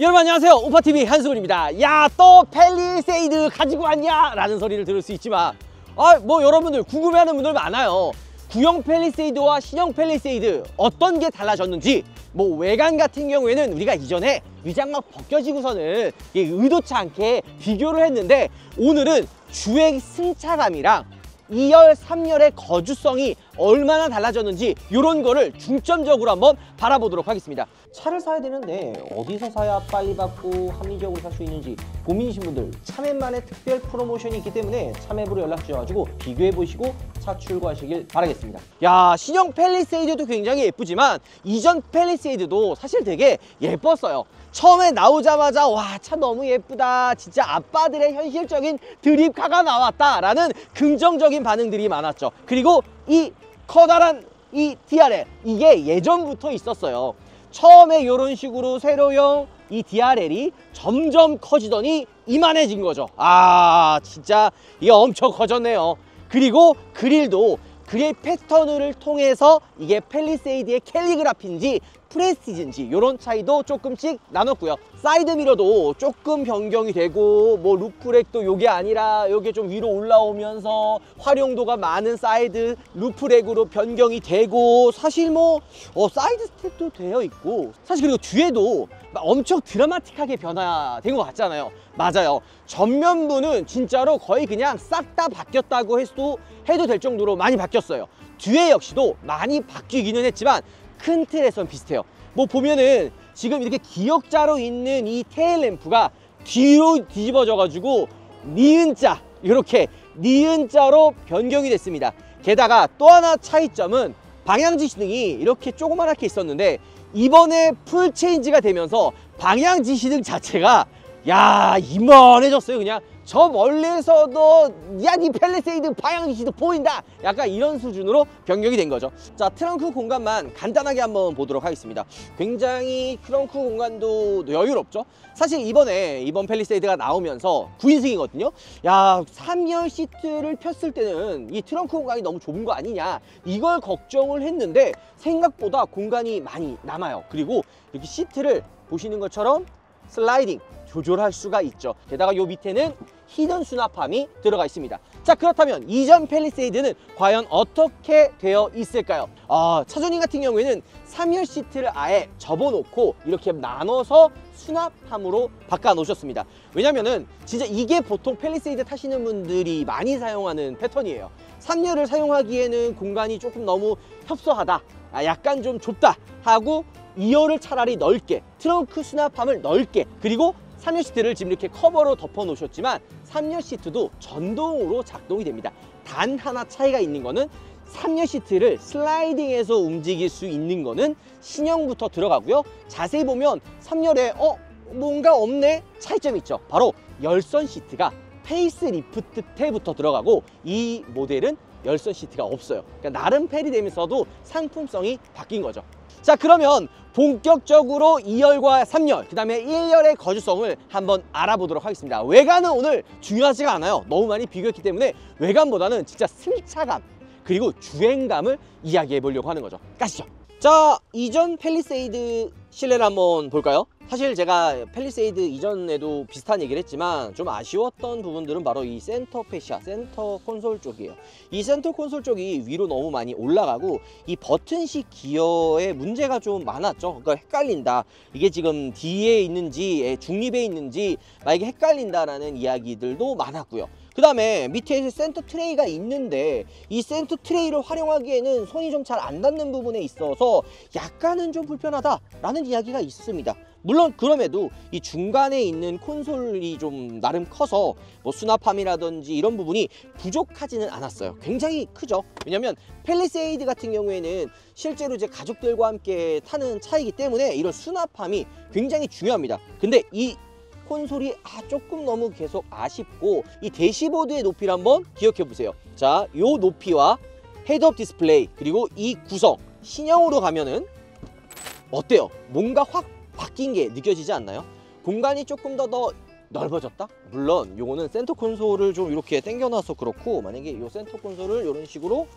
여러분 안녕하세요, 우파TV 한승훈입니다. 야, 또 팰리세이드 가지고 왔냐? 라는 소리를 들을 수 있지만 뭐 여러분들 궁금해하는 분들 많아요. 구형 팰리세이드와 신형 팰리세이드 어떤 게 달라졌는지, 뭐 외관 같은 경우에는 우리가 이전에 위장 막 벗겨지고서는 의도치 않게 비교를 했는데, 오늘은 주행 승차감이랑 2열, 3열의 거주성이 얼마나 달라졌는지 이런 거를 중점적으로 한번 바라보도록 하겠습니다. 차를 사야 되는데 어디서 사야 빨리 받고 합리적으로 살 수 있는지 고민이신 분들, 차맵만의 특별 프로모션이 있기 때문에 차맵으로 연락 주셔가지고 비교해 보시고 차 출고하시길 바라겠습니다. 야, 신형 팰리세이드도 굉장히 예쁘지만 이전 팰리세이드도 사실 되게 예뻤어요. 처음에 나오자마자 와, 차 너무 예쁘다, 진짜 아빠들의 현실적인 드립카가 나왔다 라는 긍정적인 반응들이 많았죠. 그리고 이 커다란 이 DRL, 이게 예전부터 있었어요. 처음에 이런 식으로 세로형 이 DRL이 점점 커지더니 이만해진 거죠. 진짜 이게 엄청 커졌네요. 그리고 그릴도 그릴 패턴을 통해서 이게 팰리세이드의 캘리그라피인지 프레스티지인지 이런 차이도 조금씩 나눴고요. 사이드미러도 조금 변경이 되고, 뭐 루프렉도 요게 아니라 요게 좀 위로 올라오면서 활용도가 많은 사이드 루프렉으로 변경이 되고, 사실 뭐 사이드 스텝도 되어 있고, 사실 그리고 뒤에도 엄청 드라마틱하게 변화된 것 같잖아요. 맞아요. 전면부는 진짜로 거의 그냥 싹 다 바뀌었다고 해도 될 정도로 많이 바뀌었어요. 뒤에 역시도 많이 바뀌기는 했지만 큰 틀에선 비슷해요. 뭐 보면은 지금 이렇게 기역자로 있는 이 테일램프가 뒤로 뒤집어져 가지고 니은자, 이렇게 니은자로 변경이 됐습니다. 게다가 또 하나 차이점은 방향지시등이 이렇게 조그맣게 있었는데 이번에 풀 체인지가 되면서 방향지시등 자체가 이만해졌어요. 그냥 저 멀리서도 야, 니 팰리세이드 방향지시등 보인다, 약간 이런 수준으로 변경이 된 거죠. 자, 트렁크 공간만 간단하게 한번 보도록 하겠습니다. 굉장히 트렁크 공간도 여유롭죠. 사실 이번 팰리세이드가 나오면서 9인승이거든요 3열 시트를 폈을 때는 이 트렁크 공간이 너무 좁은 거 아니냐, 이걸 걱정을 했는데 생각보다 공간이 많이 남아요. 그리고 이렇게 시트를 보시는 것처럼 슬라이딩 조절할 수가 있죠. 게다가 요 밑에는 히든 수납함이 들어가 있습니다. 자, 그렇다면 이전 팰리세이드는 과연 어떻게 되어 있을까요? 차주님 같은 경우에는 3열 시트를 아예 접어놓고 이렇게 나눠서 수납함으로 바꿔 놓으셨습니다. 왜냐면은 진짜 이게 보통 팰리세이드 타시는 분들이 많이 사용하는 패턴이에요. 3열을 사용하기에는 공간이 조금 너무 협소하다, 약간 좀 좁다 하고 2열을 차라리 넓게, 트렁크 수납함을 넓게, 그리고 3열 시트를 지금 이렇게 커버로 덮어 놓으셨지만 3열 시트도 전동으로 작동이 됩니다. 단 하나 차이가 있는 거는 3열 시트를 슬라이딩해서 움직일 수 있는 거는 신형부터 들어가고요. 자세히 보면 3열에 뭔가 없네? 차이점이 있죠. 바로 열선 시트가 페이스리프트 때부터 들어가고 이 모델은 열선 시트가 없어요. 그러니까 나름 패리되면서도 상품성이 바뀐 거죠. 자, 그러면 본격적으로 2열과 3열, 그 다음에 1열의 거주성을 한번 알아보도록 하겠습니다. 외관은 오늘 중요하지가 않아요. 너무 많이 비교했기 때문에 외관보다는 진짜 승차감 그리고 주행감을 이야기해 보려고 하는 거죠. 가시죠. 자, 이전 팰리세이드 실내를 한번 볼까요? 사실 제가 팰리세이드 이전에도 비슷한 얘기를 했지만 좀 아쉬웠던 부분들은 바로 이 센터 패시아, 센터 콘솔 쪽이에요. 이 센터 콘솔 쪽이 위로 너무 많이 올라가고 이 버튼식 기어에 문제가 좀 많았죠. 그러니까 헷갈린다, 이게 지금 뒤에 있는지 중립에 있는지 만약에 헷갈린다라는 이야기들도 많았고요. 그 다음에 밑에 센터 트레이가 있는데 이 센터 트레이를 활용하기에는 손이 좀 잘 안 닿는 부분에 있어서 약간은 좀 불편하다라는 이야기가 있습니다. 물론 그럼에도 이 중간에 있는 콘솔이 좀 나름 커서 뭐 수납함이라든지 이런 부분이 부족하지는 않았어요. 굉장히 크죠. 왜냐면 팰리세이드 같은 경우에는 실제로 이제 가족들과 함께 타는 차이기 때문에 이런 수납함이 굉장히 중요합니다. 근데 이 콘솔이 조금 너무 계속 아쉽고, 이 대시보드의 높이를 한번 기억해 보세요. 자, 요 높이와 헤드업 디스플레이 그리고 이 구성 신형으로 가면은 어때요? 뭔가 확 바뀐 게 느껴지지 않나요? 공간이 조금 더 넓어졌다? 물론 요거는 센터 콘솔을 좀 이렇게 당겨놔서 그렇고, 만약에 요 센터 콘솔을 이런 식으로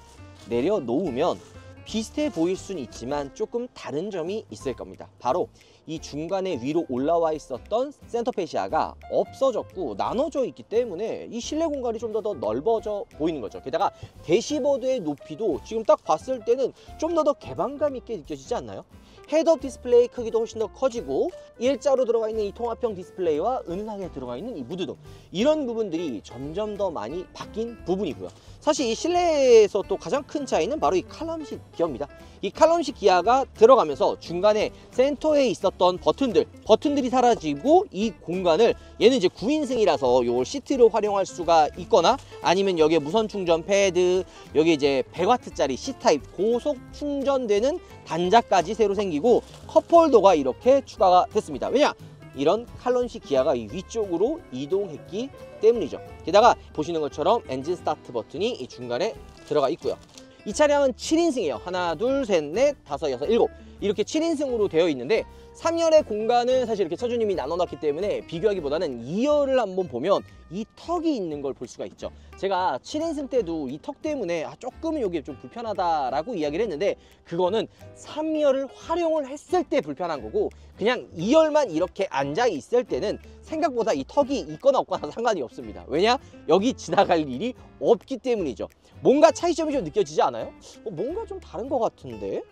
내려놓으면 비슷해 보일 수는 있지만 조금 다른 점이 있을 겁니다. 바로 이 중간에 위로 올라와 있었던 센터 페시아가 없어졌고 나눠져 있기 때문에 이 실내 공간이 좀 더 넓어져 보이는 거죠. 게다가 대시보드의 높이도 지금 딱 봤을 때는 좀 더 개방감 있게 느껴지지 않나요? 헤드업 디스플레이 크기도 훨씬 더 커지고 일자로 들어가 있는 이 통합형 디스플레이와 은은하게 들어가 있는 이 무드등, 이런 부분들이 점점 더 많이 바뀐 부분이고요. 사실 이 실내에서 또 가장 큰 차이는 바로 이 칼럼식 기어입니다. 이 칼럼식 기어가 들어가면서 중간에 센터에 있었던 버튼들이 사라지고 이 공간을, 얘는 이제 9인승이라서 요 시트를 활용할 수가 있거나 아니면 여기에 무선 충전 패드, 여기 이제 100W짜리 C타입 고속 충전되는 단자까지 새로 생기고 컵홀더가 이렇게 추가가 됐습니다. 왜냐? 이런 칼럼식 기어가 이 위쪽으로 이동했기 때문이죠. 게다가 보시는 것처럼 엔진 스타트 버튼이 이 중간에 들어가 있고요. 이 차량은 7인승이에요. 하나, 둘, 셋, 넷, 다섯, 여섯, 일곱, 이렇게 7인승으로 되어 있는데 3열의 공간은 사실 이렇게 차주님이 나눠놨기 때문에 비교하기보다는 2열을 한번 보면 이 턱이 있는 걸 볼 수가 있죠. 제가 7인승 때도 이 턱 때문에 조금은 여기 좀 불편하다라고 이야기를 했는데, 그거는 3열을 활용을 했을 때 불편한 거고, 그냥 2열만 이렇게 앉아 있을 때는 생각보다 이 턱이 있거나 없거나 상관이 없습니다. 왜냐? 여기 지나갈 일이 없기 때문이죠. 뭔가 차이점이 좀 느껴지지 않아요? 뭔가 좀 다른 것 같은데?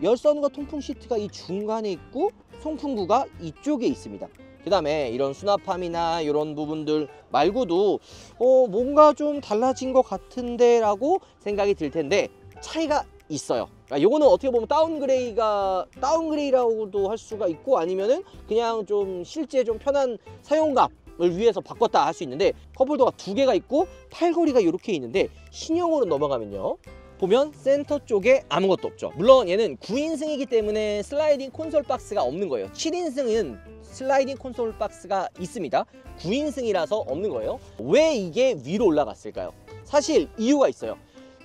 열선과 통풍 시트가 이 중간에 있고 송풍구가 이쪽에 있습니다. 그 다음에 이런 수납함이나 이런 부분들 말고도 뭔가 좀 달라진 것 같은데 라고 생각이 들 텐데, 차이가 있어요. 요거는 어떻게 보면 다운그레이라고도 할 수가 있고, 아니면은 그냥 좀 실제 좀 편한 사용감을 위해서 바꿨다 할 수 있는데, 컵홀더가 2개가 있고 팔걸이가 이렇게 있는데, 신형으로 넘어가면요, 보면 센터 쪽에 아무것도 없죠. 물론 얘는 9인승이기 때문에 슬라이딩 콘솔 박스가 없는 거예요. 7인승은 슬라이딩 콘솔 박스가 있습니다. 9인승이라서 없는 거예요. 왜 이게 위로 올라갔을까요? 사실 이유가 있어요.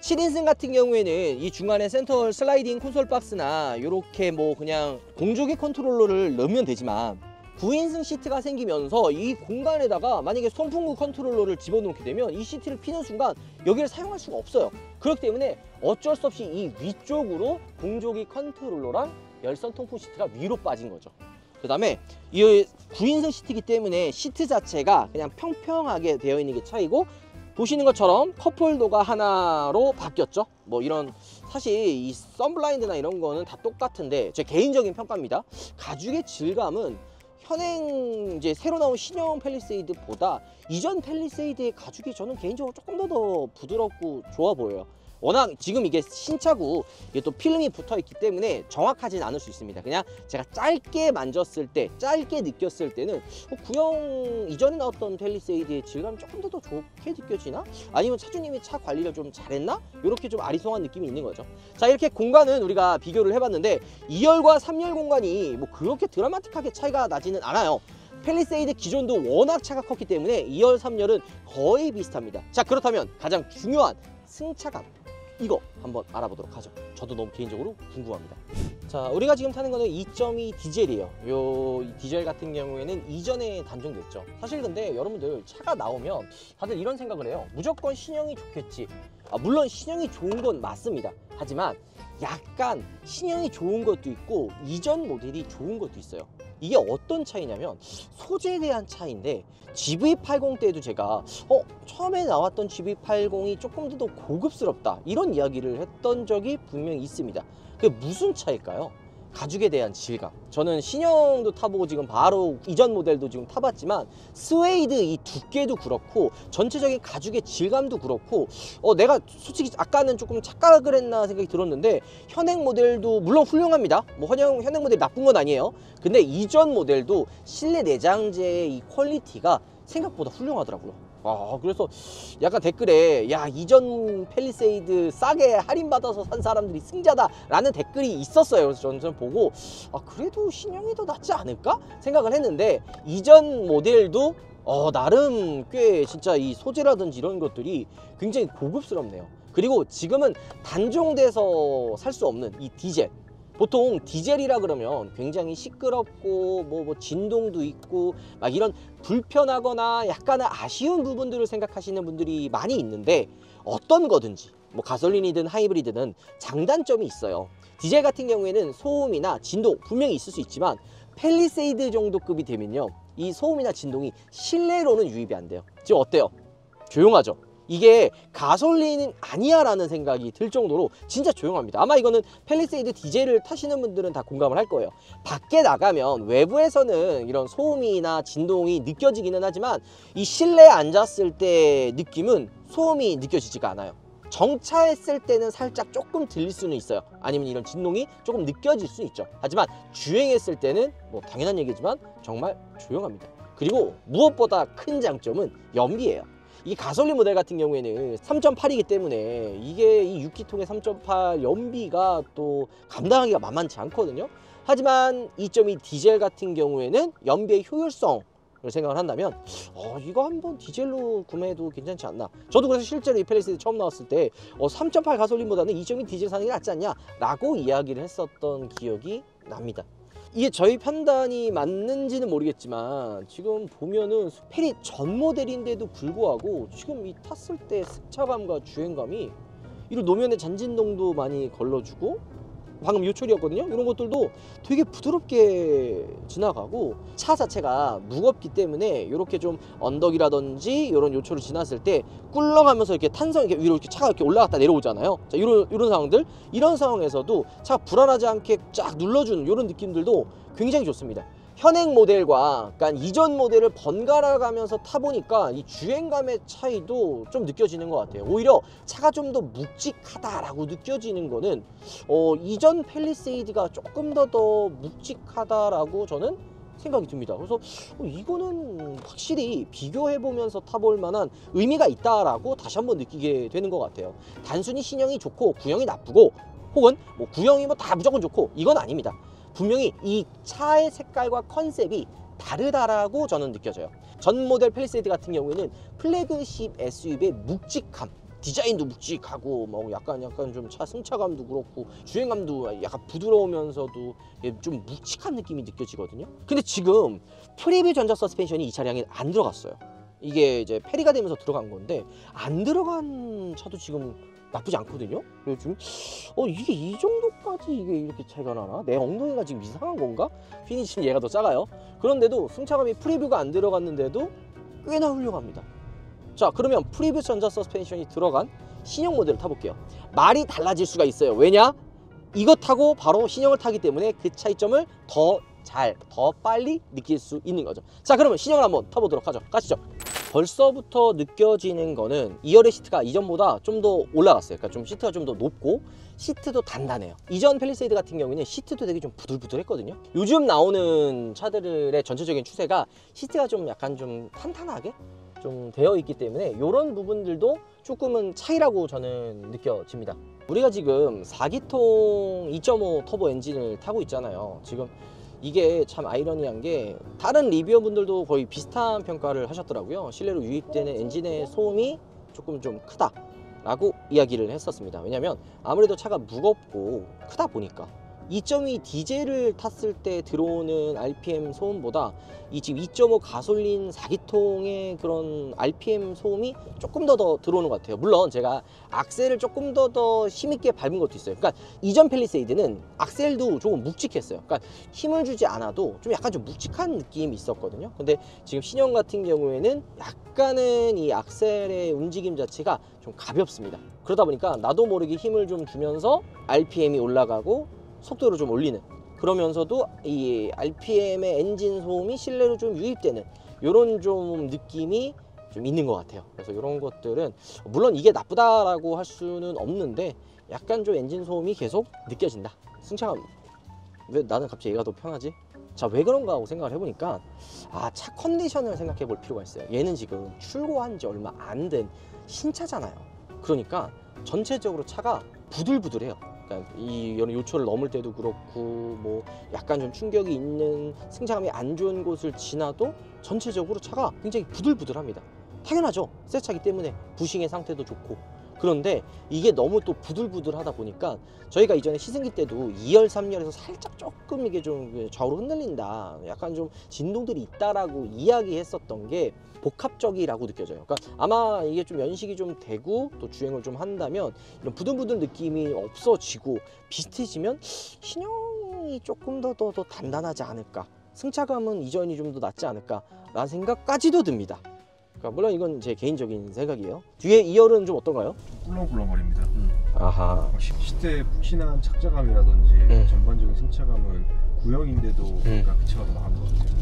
7인승 같은 경우에는 이 중간에 센터 슬라이딩 콘솔 박스나 이렇게 뭐 그냥 공조기 컨트롤러를 넣으면 되지만, 9인승 시트가 생기면서 이 공간에다가 만약에 송풍구 컨트롤러를 집어넣게 되면 이 시트를 피는 순간 여기를 사용할 수가 없어요. 그렇기 때문에 어쩔 수 없이 이 위쪽으로 공조기 컨트롤러랑 열선 통풍 시트가 위로 빠진 거죠. 그 다음에 이 9인승 시트이기 때문에 시트 자체가 그냥 평평하게 되어 있는 게 차이고, 보시는 것처럼 컵홀더가 하나로 바뀌었죠. 뭐 이런, 사실 이 선블라인드나 이런 거는 다 똑같은데, 제 개인적인 평가입니다. 가죽의 질감은 현행 이제 새로 나온 신형 팰리세이드보다 이전 팰리세이드의 가죽이 저는 개인적으로 조금 더 부드럽고 좋아 보여요. 워낙 지금 이게 신차고 이게 또 필름이 붙어 있기 때문에 정확하진 않을 수 있습니다. 그냥 제가 짧게 만졌을 때, 짧게 느꼈을 때는 구형 이전에 나왔던 팰리세이드의 질감이 조금 더 좋게 느껴지나? 아니면 차주님이 차 관리를 좀 잘했나? 이렇게 좀 아리송한 느낌이 있는 거죠. 자, 이렇게 공간은 우리가 비교를 해봤는데 2열과 3열 공간이 뭐 그렇게 드라마틱하게 차이가 나지는 않아요. 팰리세이드 기존도 워낙 차가 컸기 때문에 2열, 3열은 거의 비슷합니다. 자, 그렇다면 가장 중요한 승차감, 이거 한번 알아보도록 하죠. 저도 너무 개인적으로 궁금합니다. 자, 우리가 지금 타는 거는 2.2 디젤이에요. 요 디젤 같은 경우에는 이전에 단종됐죠. 사실 근데 여러분들 차가 나오면 다들 이런 생각을 해요. 무조건 신형이 좋겠지. 물론 신형이 좋은 건 맞습니다. 하지만 약간 신형이 좋은 것도 있고 이전 모델이 좋은 것도 있어요. 이게 어떤 차이냐면 소재에 대한 차이인데, GV80 때도 제가 처음에 나왔던 GV80이 조금 더 고급스럽다 이런 이야기를 했던 적이 분명히 있습니다. 그게 무슨 차일까요? 가죽에 대한 질감. 저는 신형도 타보고 지금 바로 이전 모델도 지금 타봤지만 스웨이드 이 두께도 그렇고 전체적인 가죽의 질감도 그렇고 내가 솔직히 아까는 조금 착각을 했나 생각이 들었는데, 현행 모델도 물론 훌륭합니다. 뭐 현행 모델 나쁜 건 아니에요. 근데 이전 모델도 실내 내장재의 이 퀄리티가 생각보다 훌륭하더라고요. 그래서 약간 댓글에 야, 이전 팰리세이드 싸게 할인받아서 산 사람들이 승자다 라는 댓글이 있었어요. 그래서 저는 보고 그래도 신형이 더 낫지 않을까 생각을 했는데, 이전 모델도 나름 꽤 진짜 이 소재라든지 이런 것들이 굉장히 고급스럽네요. 그리고 지금은 단종돼서 살 수 없는 이 디젤, 보통 디젤이라 그러면 굉장히 시끄럽고 뭐 진동도 있고 막 이런 불편하거나 약간 아쉬운 부분들을 생각하시는 분들이 많이 있는데, 어떤 거든지 뭐 가솔린이든 하이브리드든 장단점이 있어요. 디젤 같은 경우에는 소음이나 진동 분명히 있을 수 있지만 팰리세이드 정도 급이 되면요, 이 소음이나 진동이 실내로는 유입이 안 돼요. 지금 어때요? 조용하죠? 이게 가솔린은 아니야 라는 생각이 들 정도로 진짜 조용합니다. 아마 이거는 팰리세이드 디젤을 타시는 분들은 다 공감을 할 거예요. 밖에 나가면 외부에서는 이런 소음이나 진동이 느껴지기는 하지만 이 실내에 앉았을 때 느낌은 소음이 느껴지지가 않아요. 정차했을 때는 살짝 조금 들릴 수는 있어요. 아니면 이런 진동이 조금 느껴질 수 있죠. 하지만 주행했을 때는 뭐 당연한 얘기지만 정말 조용합니다. 그리고 무엇보다 큰 장점은 연비예요. 이 가솔린 모델 같은 경우에는 3.8이기 때문에 이게 이 6기통의 3.8 연비가 또 감당하기가 만만치 않거든요. 하지만 2.2 디젤 같은 경우에는 연비의 효율성을 생각을 한다면 이거 한번 디젤로 구매해도 괜찮지 않나. 저도 그래서 실제로 이 팰리세이드 처음 나왔을 때 3.8 가솔린보다는 2.2 디젤 사는 게 낫지 않냐 라고 이야기를 했었던 기억이 납니다. 이게 저희 판단이 맞는지는 모르겠지만 지금 보면은 페리 전 모델인데도 불구하고 지금 이 탔을 때 승차감과 주행감이 이런 노면의 잔진동도 많이 걸러주고, 방금 요철이었거든요. 이런 것들도 되게 부드럽게 지나가고, 차 자체가 무겁기 때문에 이렇게 좀 언덕이라든지 이런 요철을 지났을 때 꿀렁하면서 이렇게 탄성 이렇게 위로 이렇게 차가 이렇게 올라갔다 내려오잖아요. 자, 이런 상황들, 이런 상황에서도 차가 불안하지 않게 쫙 눌러주는 이런 느낌들도 굉장히 좋습니다. 현행 모델과 그러니까 이전 모델을 번갈아 가면서 타보니까 이 주행감의 차이도 좀 느껴지는 것 같아요. 오히려 차가 좀 더 묵직하다라고 느껴지는 거는 이전 팰리세이드가 조금 더 묵직하다라고 저는 생각이 듭니다. 그래서 이거는 확실히 비교해보면서 타볼 만한 의미가 있다라고 다시 한번 느끼게 되는 것 같아요. 단순히 신형이 좋고 구형이 나쁘고, 혹은 뭐 구형이 뭐 다 무조건 좋고, 이건 아닙니다. 분명히 이 차의 색깔과 컨셉이 다르다라고 저는 느껴져요. 전 모델 팰리세이드 같은 경우에는 플래그십 SUV의 묵직함, 디자인도 묵직하고 뭐 약간 좀 차 승차감도 그렇고 주행감도 약간 부드러우면서도 좀 묵직한 느낌이 느껴지거든요. 근데 지금 프리뷰 전자 서스펜션이 이 차량에 안 들어갔어요. 이게 이제 페리가 되면서 들어간 건데 안 들어간 차도 지금 나쁘지 않거든요. 그래서 지금 이게 이 정도까지 이게 이렇게 차이가 나나? 내 엉덩이가 지금 이상한 건가? 피니시는 얘가 더 작아요. 그런데도 승차감이 프리뷰가 안 들어갔는데도 꽤나 훌륭합니다. 자, 그러면 프리뷰 전자 서스펜션이 들어간 신형 모델을 타볼게요. 말이 달라질 수가 있어요. 왜냐? 이거 타고 바로 신형을 타기 때문에 그 차이점을 더 빨리 느낄 수 있는 거죠. 자, 그러면 신형을 한번 타보도록 하죠. 가시죠. 벌써부터 느껴지는 거는 2열의 시트가 이전보다 좀 더 올라갔어요. 그러니까 좀 시트가 좀 더 높고 시트도 단단해요. 이전 팰리세이드 같은 경우에는 시트도 되게 좀 부들부들했거든요. 요즘 나오는 차들의 전체적인 추세가 시트가 좀 약간 좀 탄탄하게 좀 되어 있기 때문에 이런 부분들도 조금은 차이라고 저는 느껴집니다. 우리가 지금 4기통 2.5 터보 엔진을 타고 있잖아요. 지금 이게 참 아이러니한 게 다른 리뷰어분들도 거의 비슷한 평가를 하셨더라고요. 실내로 유입되는 엔진의 소음이 조금 좀 크다 라고 이야기를 했었습니다. 왜냐면 아무래도 차가 무겁고 크다 보니까 2.2 디젤을 탔을 때 들어오는 RPM 소음보다 이 지금 2.5 가솔린 4기통의 그런 RPM 소음이 조금 더 들어오는 것 같아요. 물론 제가 악셀을 조금 더 힘있게 밟은 것도 있어요. 그러니까 이전 팰리세이드는 악셀도 조금 묵직했어요. 그러니까 힘을 주지 않아도 좀 약간 좀 묵직한 느낌이 있었거든요. 근데 지금 신형 같은 경우에는 약간은 이 악셀의 움직임 자체가 좀 가볍습니다. 그러다 보니까 나도 모르게 힘을 좀 주면서 RPM이 올라가고 속도를 좀 올리는, 그러면서도 이 RPM의 엔진 소음이 실내로 좀 유입되는 이런 좀 느낌이 좀 있는 것 같아요. 그래서 이런 것들은 물론 이게 나쁘다라고 할 수는 없는데 약간 좀 엔진 소음이 계속 느껴진다. 승차감, 왜 나는 갑자기 얘가 더 편하지? 자, 왜 그런가 하고 생각을 해보니까 차 컨디션을 생각해 볼 필요가 있어요. 얘는 지금 출고한 지 얼마 안 된 신차잖아요. 그러니까 전체적으로 차가 부들부들해요. 그러니까 이 요철을 넘을 때도 그렇고 뭐 약간 좀 충격이 있는 승차감이 안 좋은 곳을 지나도 전체적으로 차가 굉장히 부들부들합니다. 당연하죠. 새 차기 때문에 부싱의 상태도 좋고. 그런데 이게 너무 또 부들부들하다 보니까 저희가 이전에 시승기 때도 2열, 3열에서 살짝 조금 이게 좀 좌우로 흔들린다, 약간 좀 진동들이 있다라고 이야기했었던 게 복합적이라고 느껴져요. 그러니까 아마 이게 좀 연식이 좀 되고 또 주행을 좀 한다면 이런 부들부들 느낌이 없어지고 비슷해지면 신형이 조금 더 단단하지 않을까 승차감은 이전이 좀 더 낫지 않을까 라는 생각까지도 듭니다. 그러니까 물론 이건 제 개인적인 생각이에요. 뒤에 2열은 좀 어떤가요? 꿀렁꿀렁거립니다. 아하. 시트의 푹신한 착자감이라든지 전반적인 승차감은 구형인데도 그 차가 더 나은 것 같아요.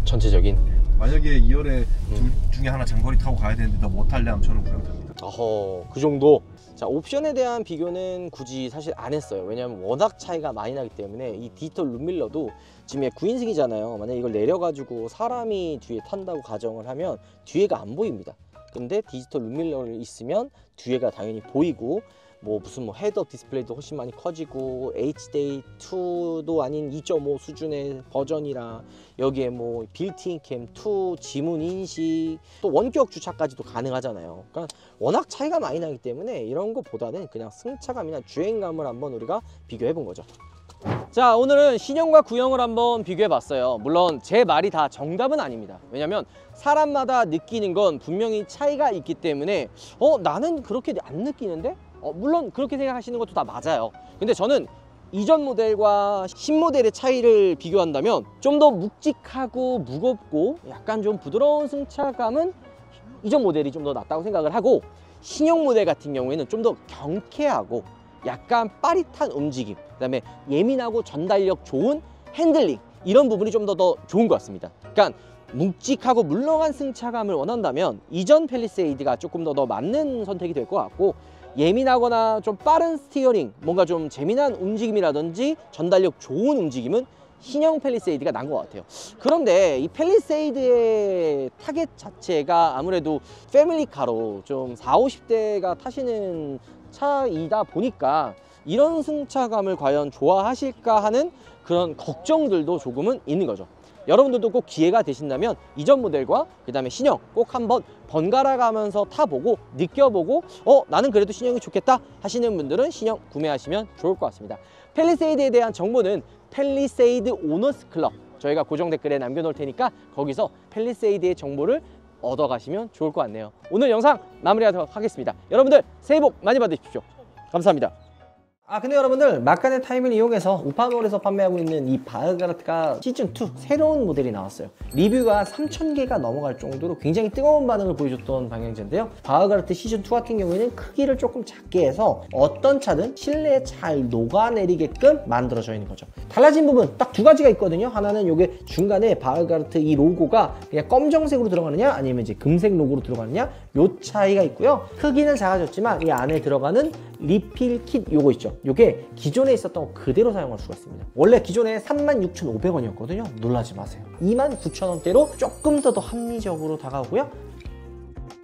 전체적인. 만약에 2열에 둘 중에 하나 장거리 타고 가야 되는데 너 못 탈래 하면 저는 구형 탑니다. 어허, 그 정도. 자, 옵션에 대한 비교는 굳이 사실 안 했어요. 왜냐하면 워낙 차이가 많이 나기 때문에. 이 디지털 룸밀러도 지금 얘 9인승이잖아요. 만약에 이걸 내려가지고 사람이 뒤에 탄다고 가정을 하면 뒤에가 안 보입니다. 근데 디지털 룸밀러를 있으면 뒤에가 당연히 보이고, 뭐 무슨 뭐 헤드업 디스플레이도 훨씬 많이 커지고, HD2도 아닌 2.5 수준의 버전이라, 여기에 뭐 빌트인 캠 2, 지문 인식, 또 원격 주차까지도 가능하잖아요. 그러니까 워낙 차이가 많이 나기 때문에 이런 것보다는 그냥 승차감이나 주행감을 한번 우리가 비교해 본 거죠. 자, 오늘은 신형과 구형을 한번 비교해 봤어요. 물론 제 말이 다 정답은 아닙니다. 왜냐면 사람마다 느끼는 건 분명히 차이가 있기 때문에 나는 그렇게 안 느끼는데? 물론 그렇게 생각하시는 것도 다 맞아요. 근데 저는 이전 모델과 신모델의 차이를 비교한다면 좀 더 묵직하고 무겁고 약간 좀 부드러운 승차감은 이전 모델이 좀 더 낫다고 생각을 하고, 신형 모델 같은 경우에는 좀 더 경쾌하고 약간 빠릿한 움직임, 그 다음에 예민하고 전달력 좋은 핸들링, 이런 부분이 좀 더 좋은 것 같습니다. 그러니까 묵직하고 물렁한 승차감을 원한다면 이전 팰리세이드가 조금 더 맞는 선택이 될 것 같고, 예민하거나 좀 빠른 스티어링, 뭔가 좀 재미난 움직임이라든지 전달력 좋은 움직임은 신형 팰리세이드가 난 것 같아요. 그런데 이 팰리세이드의 타겟 자체가 아무래도 패밀리카로 좀 40, 50대가 타시는 차이다 보니까 이런 승차감을 과연 좋아하실까 하는 그런 걱정들도 조금은 있는 거죠. 여러분들도 꼭 기회가 되신다면 이전 모델과 그 다음에 신형 꼭 한번 번갈아 가면서 타보고 느껴보고 나는 그래도 신형이 좋겠다 하시는 분들은 신형 구매하시면 좋을 것 같습니다. 팰리세이드에 대한 정보는 팰리세이드 오너스 클럽, 저희가 고정 댓글에 남겨놓을 테니까 거기서 팰리세이드의 정보를 얻어가시면 좋을 것 같네요. 오늘 영상 마무리하도록 하겠습니다. 여러분들 새해 복 많이 받으십시오. 감사합니다. 근데 여러분들, 막간의 타임을 이용해서 우파몰에서 판매하고 있는 이 바흐가르트가 시즌2 새로운 모델이 나왔어요. 리뷰가 3,000개가 넘어갈 정도로 굉장히 뜨거운 반응을 보여줬던 방향제인데요. 바흐가르트 시즌2 같은 경우에는 크기를 조금 작게 해서 어떤 차든 실내에 잘 녹아내리게끔 만들어져 있는 거죠. 달라진 부분 딱 두 가지가 있거든요. 하나는 요게 중간에 바흐가르트 이 로고가 그냥 검정색으로 들어가느냐 아니면 이제 금색 로고로 들어가느냐, 요 차이가 있고요. 크기는 작아졌지만 이 안에 들어가는 리필 킷 요거 있죠. 요게 기존에 있었던 거 그대로 사용할 수가 있습니다. 원래 기존에 36,500원이었거든요. 놀라지 마세요. 29,000원대로 조금 더 합리적으로 다가오고요.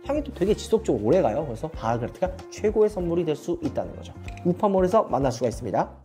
향이 또 되게 지속적으로 오래 가요. 그래서 바흐가르트가 최고의 선물이 될 수 있다는 거죠. 우파몰에서 만날 수가 있습니다.